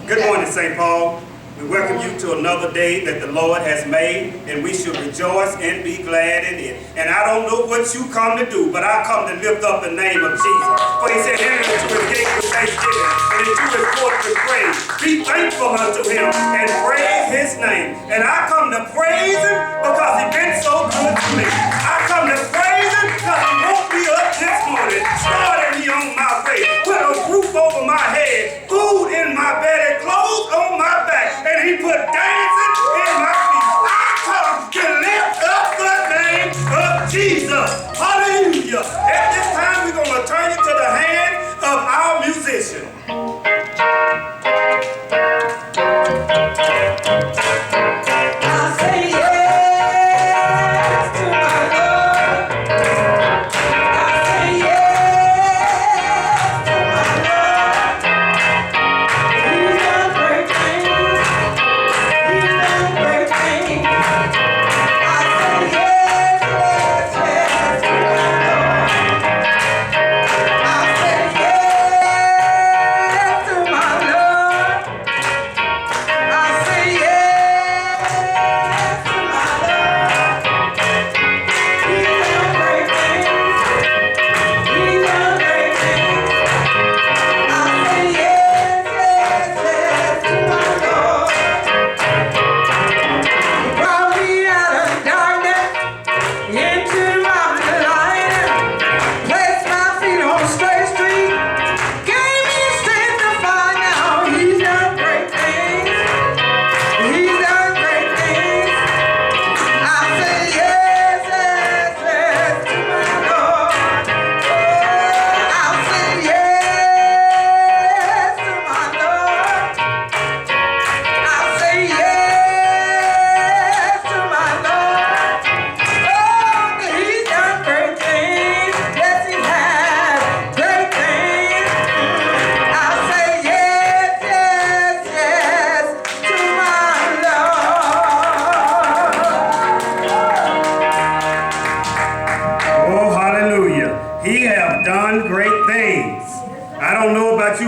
Good morning, St. Paul. We welcome you to another day that the Lord has made, and we should rejoice and be glad in it. And I don't know what you come to do, but I come to lift up the name of Jesus. For he said, enter into his gate with thanksgiving, and into his courts with praise. Be thankful unto him, and praise his name. And I come to praise him because he's been so good to me. I come to praise him because he woke me up this morning, started me on my way, put a roof over my head, food in my belly, clothes on my back, and he put dancing in my feet. I come to lift up the name of Jesus. Hallelujah. At this time, we're going to turn it to the hand of our musician.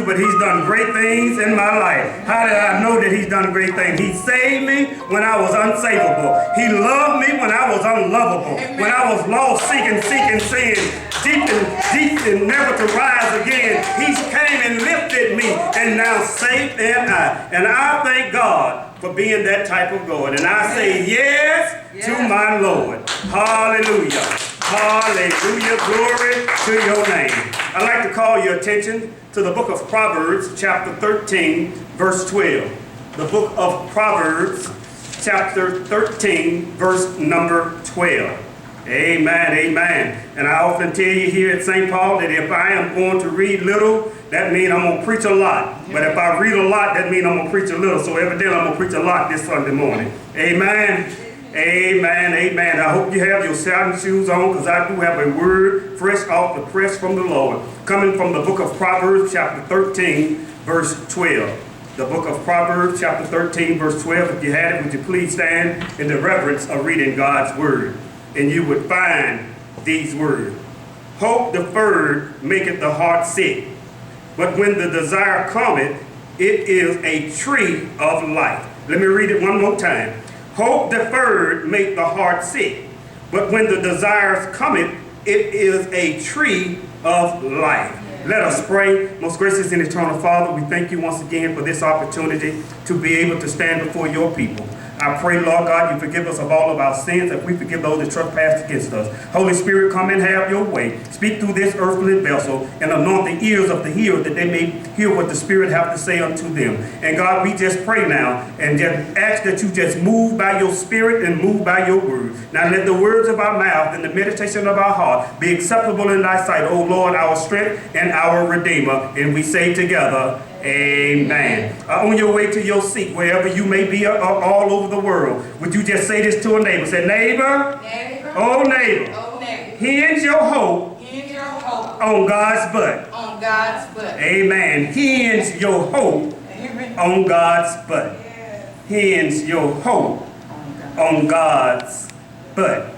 But he's done great things in my life. How did I know that he's done great things? He saved me when I was unsavable. He loved me when I was unlovable. Amen. When I was lost, seeking sin, deep and never to rise again. He came and lifted me, and now safe am I. And I thank God for being that type of God. And I say yes to my Lord. Hallelujah. Hallelujah. Glory to your name. I'd like to call your attention to the book of Proverbs, chapter 13, verse 12. The book of Proverbs, chapter 13, verse number 12. Amen, amen. And I often tell you here at St. Paul that if I am going to read little, that means I'm going to preach a lot. But if I read a lot, that means I'm going to preach a little. So evidently I'm going to preach a lot this Sunday morning. Amen. Amen, amen. I hope you have your shouting shoes on, because I do have a word fresh off the press from the Lord, coming from the book of Proverbs, chapter 13, verse 12. The book of Proverbs, chapter 13, verse 12. If you had it, would you please stand in the reverence of reading God's word? And you would find these words. Hope deferred maketh the heart sick, but when the desire cometh, it is a tree of life. Let me read it one more time. Hope deferred make the heart sick, but when the desires cometh, it is a tree of life. Let us pray. Most gracious and eternal Father, we thank you once again for this opportunity to be able to stand before your people. I pray, Lord God, you forgive us of all of our sins, that we forgive those that trespass against us. Holy Spirit, come and have your way. Speak through this earthly vessel and anoint the ears of the hearer, that they may hear what the Spirit have to say unto them. And God, we just pray now and just ask that you just move by your Spirit and move by your word. Now let the words of our mouth and the meditation of our heart be acceptable in thy sight, O Lord, our strength and our Redeemer. And we say together, amen. On your way to your seat, wherever you may be all over the world, would you just say this to a neighbor? Say, neighbor, oh neighbor, hinge your hope on God's butt. On God's butt. Amen. Hinge your hope on God's butt. Hinge your hope on God's butt.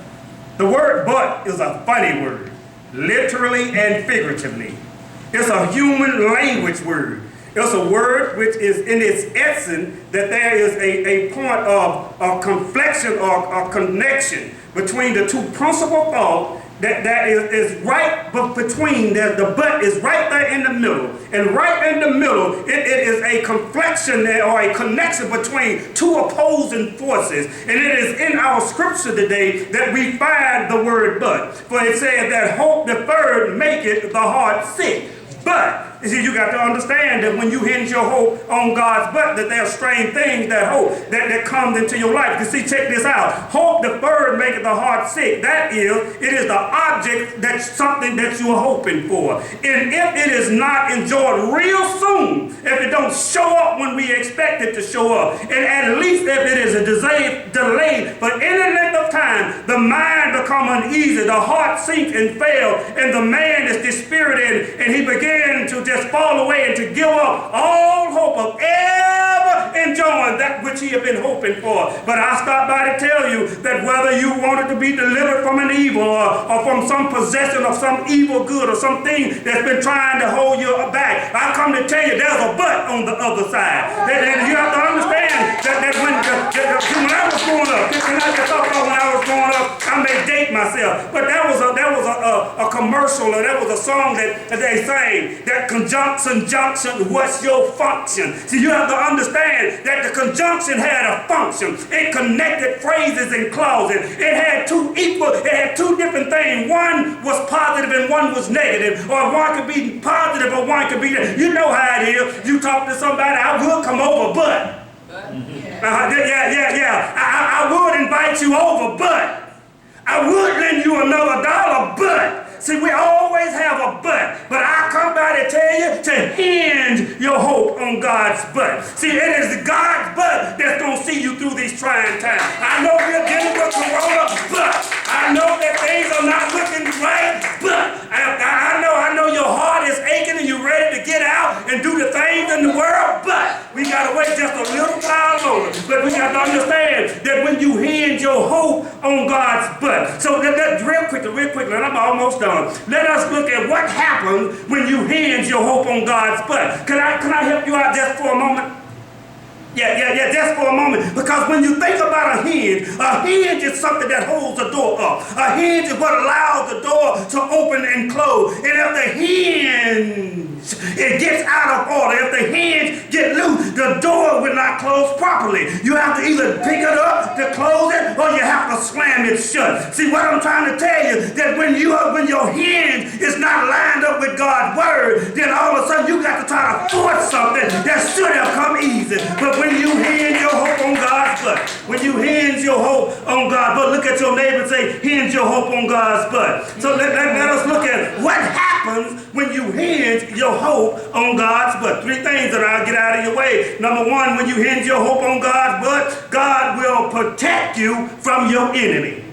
The word butt is a funny word, literally and figuratively. It's a human language word. It's a word which is in its essence that there is a point of conflection or connection between the two principal thoughts that is right between, the but is right there in the middle. And right in the middle, it is a conflection or a connection between two opposing forces. And it is in our scripture today that we find the word but. For it says that hope deferred maketh the heart sick. But you see, you got to understand that when you hinge your hope on God's but, that there are strange things that hope that comes into your life. You see, check this out. Hope deferred maketh the heart sick. That is, it is the object that's something that you are hoping for. And if it is not enjoyed real soon, if it don't show up when we expect it to show up, and at least if it is a delay for any length of time, the mind become uneasy, the heart sink and fail, and the man is dispirited, and he began to just fall away and to give up all hope of ever enjoying that which he had been hoping for. But I stopped by to tell you that whether you wanted to be delivered from an evil or from some possession of some evil good or something that's been trying to hold you back, I come to tell you there's a but on the other side. And you have to understand that when I was growing up, when I was growing up, I may date myself, but there was a commercial, or there was a song that they sang, that conjunction, what's your function? See, you have to understand that the conjunction had a function. It connected phrases and clauses. It had two different things. One was positive and one was negative, or one could be positive or one could be negative. You know how it is. You talk to somebody, I will come over, but. I would invite you over, but. I would lend you another $1, but. See, we always have a but I come by to tell you to hinge your hope on God's but. See, it is God's but that's going to see you through these trying times. I know we're dealing with Corona, but I know that things are not looking right, but I know your heart is aching and you're ready to get out and do the things in the world, but we got to wait just a little while longer. But we got to understand that when you hinge your hope on God's but. So that's real quickly, and I'm almost done. Let us look at what happens when you hinge your hope on God's but. Can I help you out just for a moment? Yeah, just for a moment. Because when you think about a hinge is something that holds the door up. A hinge is what allows the door to open and close. And if the hinge it gets out of order, if the hinge get loose, the door will not close properly. You have to either pick it up to close it, or you have to slam it shut. See, what I'm trying to tell you, that when your hinge is not lined up with God's word, then all of a sudden you got to try to force something that should have come easy. But when you hinge your hope on God's but, when you hinge your hope on God, but look at your neighbor and say, hinge your hope on God's but. So let us look at what happens when you hinge your hope on God's but. Three things that I'll get out of your way. Number one, when you hinge your hope on God's but, God will protect you from your enemy.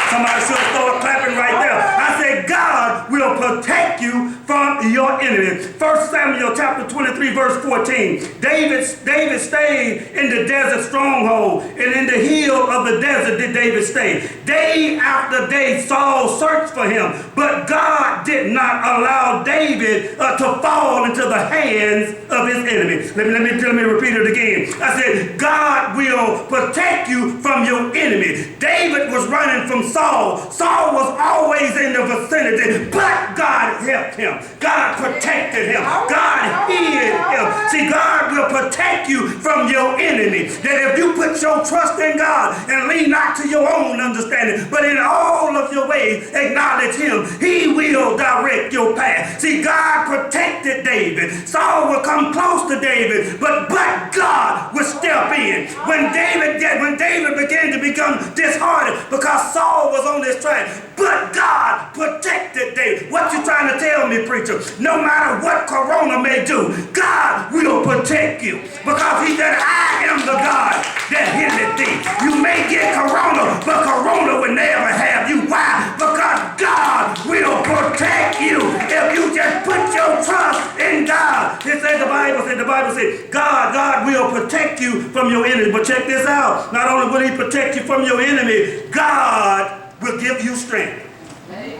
Somebody should have started clapping right there. I said, God will protect you from your enemy. 1 Samuel chapter 23, verse 14. David stayed in the desert stronghold, and in the hill of the desert did David stay. Day after day, Saul searched for him, but God did not allow David to fall into the hands of his enemies. Let me repeat it again. I said, God will protect you from your enemy. David was running from Saul. Saul was always in the vicinity, but God helped him. God protected him. God hid him. See, God will protect you from your enemy. That if you put your trust in God and lean not to your own understanding, but in all of your ways acknowledge him, he will direct your path. See, God protected David. Saul will come close to David, but God will step in. When David began to become disheartened because Saul was on this track, but God protected David. What you trying to tell me, preacher? No matter what Corona may do, God will protect you. Because he said, I am the God that healeth thee. You may get Corona, but Corona will never have you. Why? Because God will protect you if you just put your trust in God. It said, the Bible said, God will protect you from your enemy. But check this out. Not only will he protect you from your enemy, God will give you strength.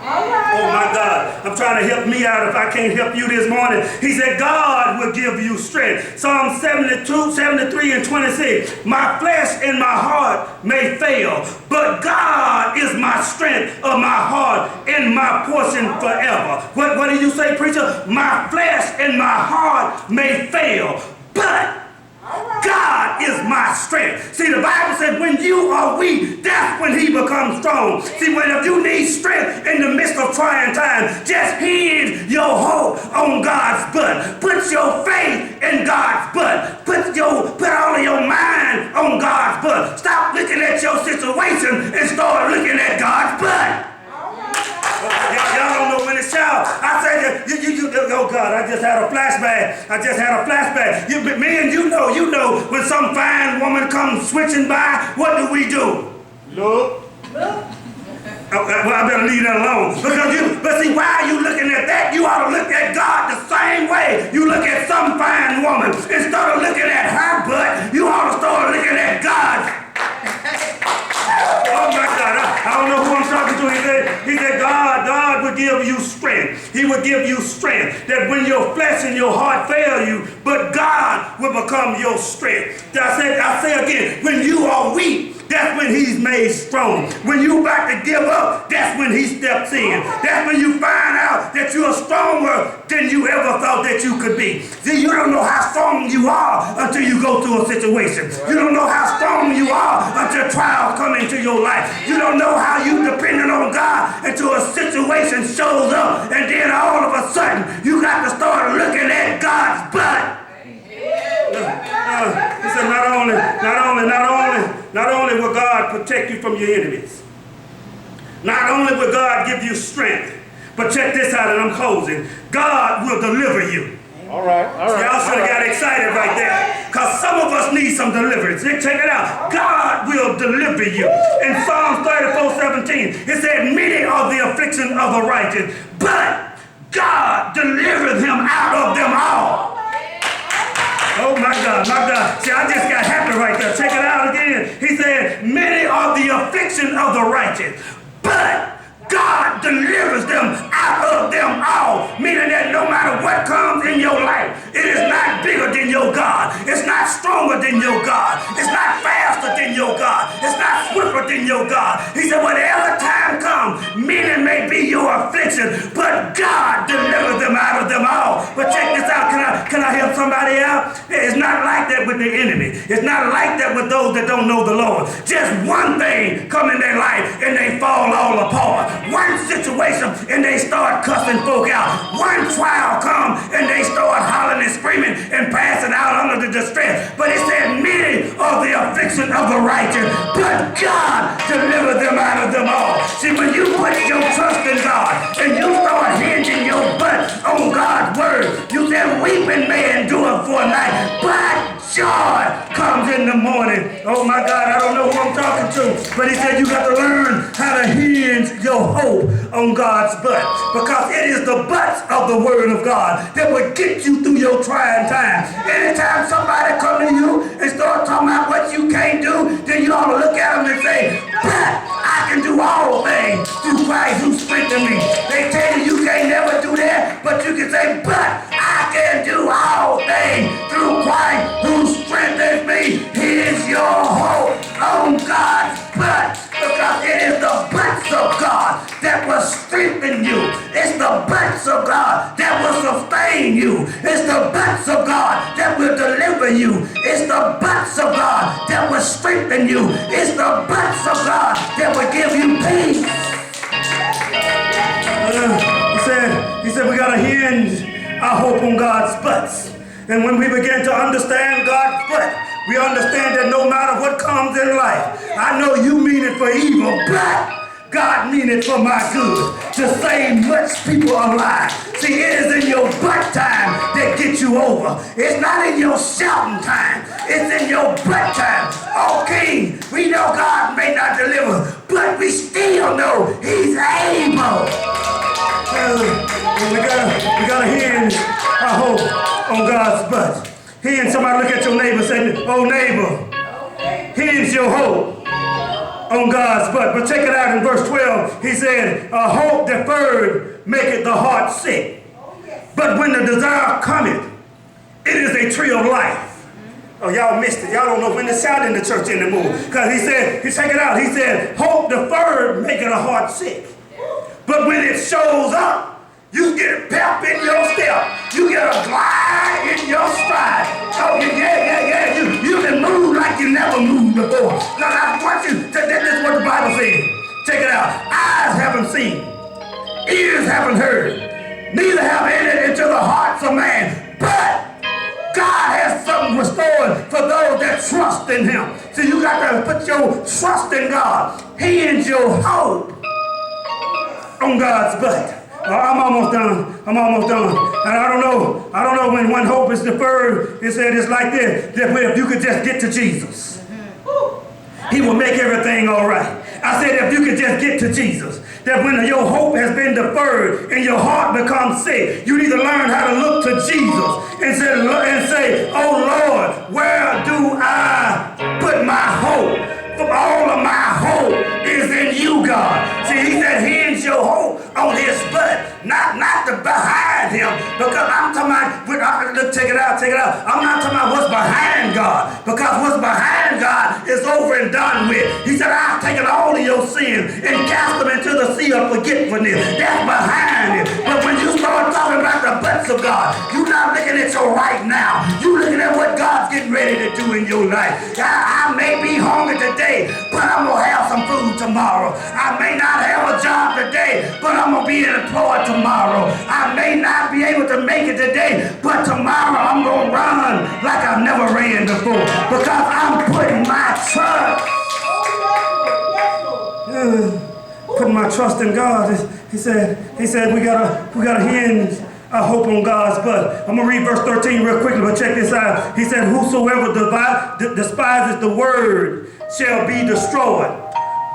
Oh my God, I'm trying to help me out if I can't help you this morning. He said, God will give you strength. Psalm 72, 73, and 26. My flesh and my heart may fail, but God is my strength of my heart and my portion forever. What did you say, preacher? My flesh and my heart may fail, but God is my strength. See, the Bible says when you are weak, that's when he becomes strong. See, if you need strength in the midst of trying times, just hinge your hope on God's blood. Put your faith in God's blood. Put all of your mind on God's blood. Stop looking at your situation and start looking at God's blood. Y'all don't know when to shout. I say, oh God, I just had a flashback. Me and you know, when some fine woman comes switching by, what do we do? Look. Well, I better leave that alone. But see, why are you looking at that? You ought to look at God the same way you look at some fine woman. Instead of looking at her butt, you ought to start looking at God. Oh my God, I don't know who I'm talking to. He said, God will give you strength. He will give you strength. That when your flesh and your heart fail you, but God will become your strength. I say again, when you are weak, that's when he's made strong. When you about to give up, that's when he steps in. That's when you find out that you are stronger than you ever thought that you could be. See, you don't know how strong you are until you go through a situation. You don't know how strong you are until trials come into your life. You don't know how you dependent on God until a situation shows up, and then all of a sudden you got to start looking at God's blood. He said, not only will God protect you from your enemies, not only will God give you strength, but check this out, and I'm closing. God will deliver you. All right. Y'all should have got excited right there, because some of us need some deliverance. Check it out. God will deliver you. In Psalms 34:17, it said, many are the afflictions of the righteous, but God delivered him out of them all. Oh my God. See, I just got happy right there. Check it out again. He said, many are the afflictions of the righteous, but God delivers them out of them all. Meaning that no matter what comes in your life, it is not bigger than your God. It's not stronger than your God. It's not faster than your God. It's not swifter than your God. He said, whatever time comes, many may be your affliction, but God delivers them out of them all. But check this out. Can I help somebody out? It's not like that with the enemy. It's not like that with those that don't know the Lord. Just one thing come in their life and they fall all apart. One situation and they start cussing folk out. One trial come and they start hollering and screaming and passing out under the distress. But it said many are the affliction of the righteous, but God delivered them out of them all. See, when you put your trust in God and you start hinging your butt on God's word, you said weeping may endure for a night, but joy comes in the morning. Oh my God, I don't know who I'm talking to, but he said you got to learn how to hinge your hope on God's butt, because it is the butts of the word of God that will get you through your trying times. Anytime somebody come to you and start talking about what you can't do, then you ought to look at them and say, but I can do all things through Christ who strengthens me. They tell you can't never do that, but you can say, but I can do all things through Christ who strengthens me. Here's your hope on God's butt, because it is the butts of God that will strengthen you. It's the butts of God that will sustain you. It's the butts of God that will deliver you. It's the butts of God that will strengthen you. It's the butts of God that will give you peace. He said we got to hinge our hope on God's butts. And when we begin to understand God's butt, we understand that no matter what comes in life, I know you mean it for evil, but God mean it for my good, to save much people alive. See, it is in your butt time that gets you over. It's not in your shouting time. It's in your butt time. Oh, King, we know God may not deliver, but we still know he's able. We gotta hinge our hope on God's butt. Somebody look at your neighbor and say, oh neighbor, hinge your hope on God's butt. But check it out in verse 12. He said, hope deferred maketh the heart sick. But when the desire cometh, it is a tree of life. Oh, y'all missed it. Y'all don't know when to shout in the church anymore. Because he said, check it out. He said, hope deferred maketh a heart sick. But when it shows up, you get a pep in your step. You get a glide in your stride. Oh, yeah. You can move like you never moved before. Now, I want you to, this is what the Bible says. Check it out. Eyes haven't seen. Ears haven't heard. Neither have entered into the hearts of man. But God has something restored for those that trust in him. So you got to put your trust in God. Hinge your hope on God's butt. I'm almost done. And I don't know when one hope is deferred. It said it's like this, that if you could just get to Jesus, he will make everything all right. I said if you could just get to Jesus, that when your hope has been deferred and your heart becomes sick, you need to learn how to look to Jesus and say, oh Lord, where do I put my hope? For all of my hope is in you, God. See, he said hinge your hope on his butt, not the behind him, because I'm talking about, take it out. I'm not talking about what's behind God, because what's behind God is over and done with. He said, I've taken all of your sins and cast them into the sea of forgetfulness. That's behind it. But when you start talking about the butts of God, you're not looking at your right now. You're looking at what God's getting ready to do in your life. I may be hungry today, but I'm going to have some food tomorrow. I may not have a job today, but I'm going to be employed tomorrow. I may not be able to make it today, but tomorrow I'm going to run like I've never ran before, because I'm putting my trust in God. He said we gotta hinge our hope on God's butt. I'm gonna read verse 13 real quickly, but check this out. He said, whosoever despises the word shall be destroyed,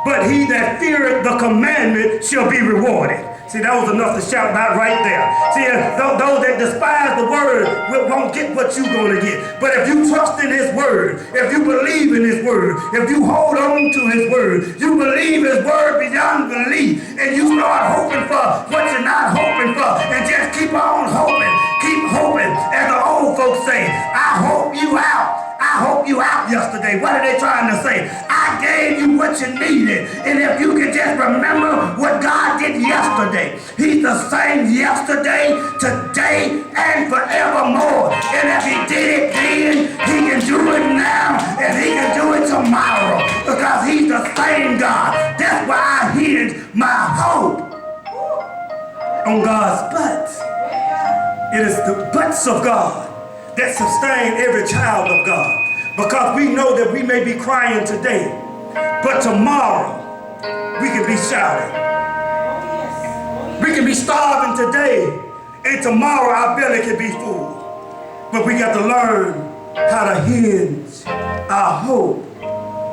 but he that feareth the commandment shall be rewarded. See, that was enough to shout about right there. See, those that despise the word won't get what you're going to get. But if you trust in his word, if you believe in his word, if you hold on to his word, you believe his word beyond belief, and you start hoping for what you're not hoping for, and just keep on hoping. Keep hoping. As the old folks say, I hope you out. I hope you out yesterday. What are they trying to say? I gave you what you needed. And if you can just remember what God did yesterday, he's the same yesterday, today, and forevermore. And if he did it then, he can do it now, and he can do it tomorrow, because he's the same God. That's why I hinge my hope on God's butt. It is the butts of God that sustain every child of God. Because we know that we may be crying today, but tomorrow we can be shouting. We can be starving today, and tomorrow our belly can be full. But we got to learn how to hinge our hope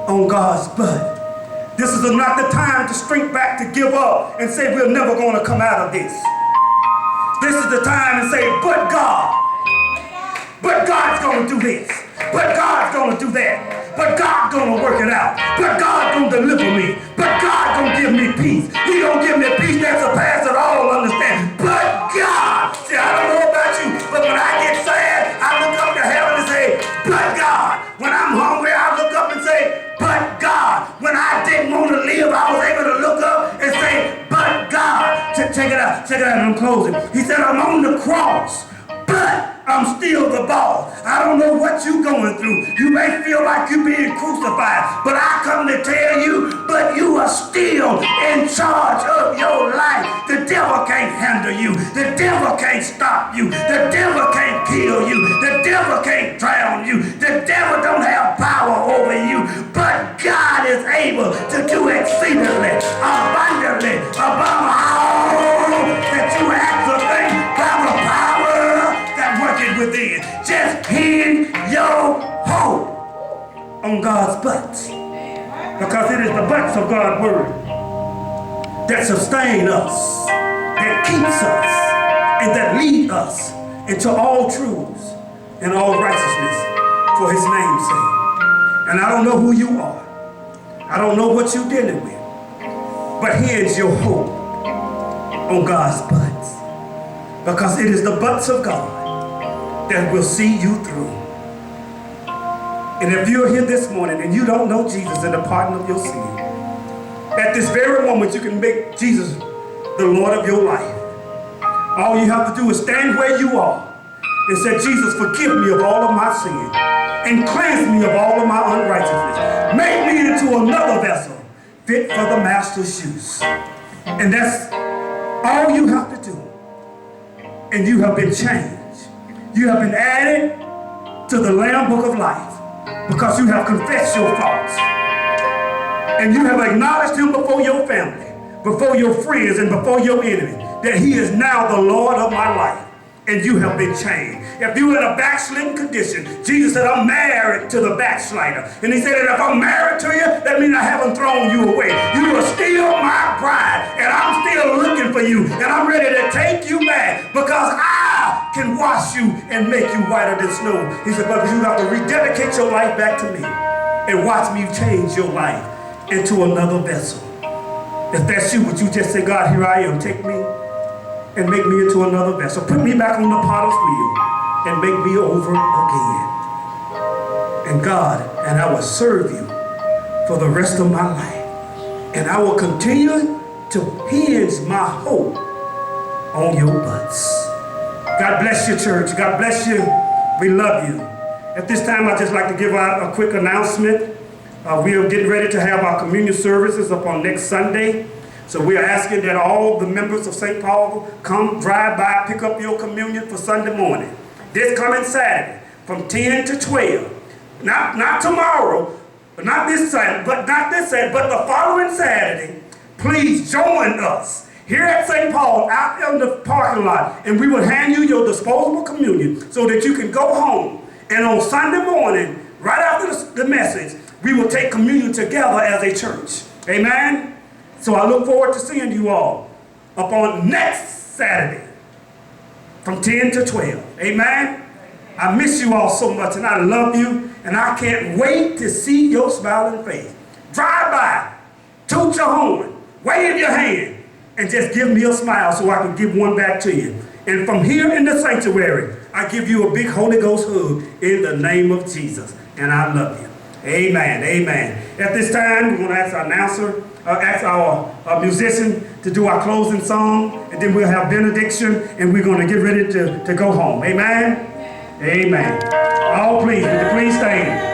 on God's butt. This is not the time to shrink back, to give up, and say we're never going to come out of this. This is the time to say, but God. But God's going to do this. But God's going to do that. But God's going to work it out. But God's going to deliver me. But God's going to give me peace. He going to give me peace that surpasses all understanding. But God. See, I don't know about you, but when I get sad, I look up to heaven and say, but God. When I'm hungry, I look up and say, but God. When I didn't want to live, I was able to look up and say, but God. Check it out, and I'm closing. He said, I'm on the cross, but I'm still the boss. I don't know what you're going through. You may feel like you're being crucified, but I come to tell you, but you are still in charge of your life. The devil can't handle you. The devil can't stop you. The devil can't kill you. The devil can't drown you. The devil don't have power over you. But God is able to do exceedingly, abundantly, above all that you ask or think, by the power working within. Just hinge your hope on God's butts, because it is the butts of God's word that sustain us, that keeps us, and that lead us into all truths and all righteousness for his name's sake. And I don't know who you are. I don't know what you're dealing with. But here's your hope on God's butts. Because it is the butts of God that will see you through. And if you're here this morning and you don't know Jesus and the pardon of your sin, at this very moment you can make Jesus the Lord of your life. All you have to do is stand where you are and say, Jesus, forgive me of all of my sin and cleanse me of all of my unrighteousness. Make me into another vessel fit for the master's use. And that's all you have to do. And you have been changed. You have been added to the Lamb Book of Life because you have confessed your faults. And you have acknowledged him before your family, before your friends, and before your enemy, that he is now the Lord of my life. And you have been changed. If you're in a backslidden condition, Jesus said, I'm married to the backslider. And he said that if I'm married to you, that means I haven't thrown you away. You are still my bride, and I'm still looking for you, and I'm ready to take you back because I can wash you and make you whiter than snow. He said, but you have to rededicate your life back to me and watch me change your life into another vessel. If that's you, would you just say, God, here I am, take me and make me into another vessel. Put me back on the potter's wheel and make me over again. And God, and I will serve you for the rest of my life. And I will continue to hinge my hope on your butts. God bless you, church. God bless you. We love you. At this time, I'd just like to give out a quick announcement. We are getting ready to have our communion services upon next Sunday. So we are asking that all the members of St. Paul come drive by, pick up your communion for Sunday morning. This coming Saturday from 10 to 12. Not tomorrow, but not this Saturday, but the following Saturday. Please join us here at St. Paul out in the parking lot, and we will hand you your disposable communion so that you can go home. And on Sunday morning, right after the message, we will take communion together as a church. Amen? So I look forward to seeing you all upon next Saturday from 10 to 12. Amen? I miss you all so much, and I love you, and I can't wait to see your smiling face. Drive by, toot your horn, wave your hand, and just give me a smile so I can give one back to you. And from here in the sanctuary, I give you a big Holy Ghost hug in the name of Jesus. And I love you. Amen. Amen. At this time, we're going to ask our announcer, ask our musician to do our closing song, and then we'll have benediction, and we're going to get ready to go home. Amen. Amen. All please, would you please stand?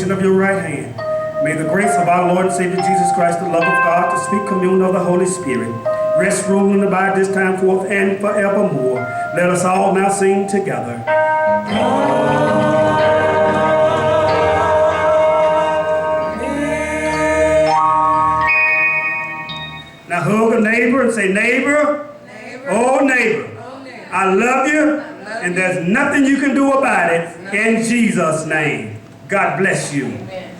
Of your right hand. May the grace of our Lord and Savior Jesus Christ, the love of God, the sweet communion of the Holy Spirit, rest, rule, and abide this time forth and forevermore. Let us all now sing together. Now hug a neighbor and say, neighbor, oh neighbor, I love you, and there's nothing you can do about it in Jesus' name. God bless you. Amen.